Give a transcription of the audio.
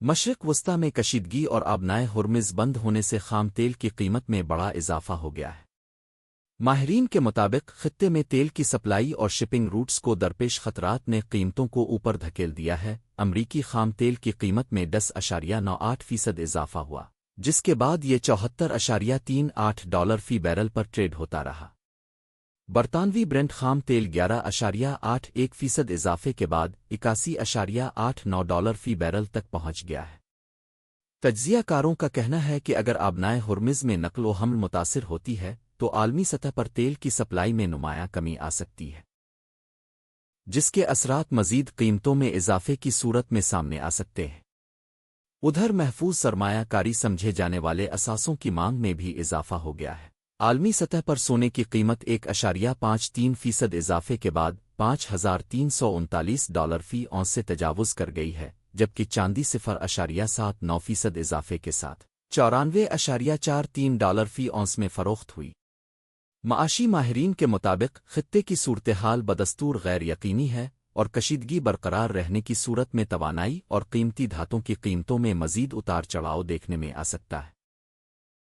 مشرق وسطی میں کشیدگی اور آبنائے ہرمز بند ہونے سے خام تیل کی قیمت میں بڑا اضافہ ہو گیا ہے۔ ماہرین کے مطابق خطے میں تیل کی سپلائی اور شپنگ روٹس کو درپیش خطرات نے قیمتوں کو اوپر دھکیل دیا ہے۔ امریکی خام تیل کی قیمت میں 10.98% اضافہ ہوا، جس کے بعد یہ 74.38 ڈالر فی بیرل پر ٹریڈ ہوتا رہا۔ برطانوی برنٹ خام تیل 11.81% اضافے کے بعد 81.89 ڈالر فی بیرل تک پہنچ گیا ہے۔ تجزیہ کاروں کا کہنا ہے کہ اگر آبنائے ہرمز میں نقل و حمل متاثر ہوتی ہے تو عالمی سطح پر تیل کی سپلائی میں نمایاں کمی آ سکتی ہے، جس کے اثرات مزید قیمتوں میں اضافے کی صورت میں سامنے آ سکتے ہیں۔ ادھر محفوظ سرمایہ کاری سمجھے جانے والے اثاثوں کی مانگ میں بھی اضافہ ہو گیا ہے۔ عالمی سطح پر سونے کی قیمت 1.53% اضافے کے بعد 5,339 ڈالر فی اونس سے تجاوز کر گئی ہے، جبکہ چاندی 0.79% اضافے کے ساتھ 94.43 ڈالر فی اونس میں فروخت ہوئی۔ معاشی ماہرین کے مطابق خطے کی صورتحال بدستور غیر یقینی ہے اور کشیدگی برقرار رہنے کی صورت میں توانائی اور قیمتی دھاتوں کی قیمتوں میں مزید اتار چڑھاؤ دیکھنے میں آ سکتا ہے۔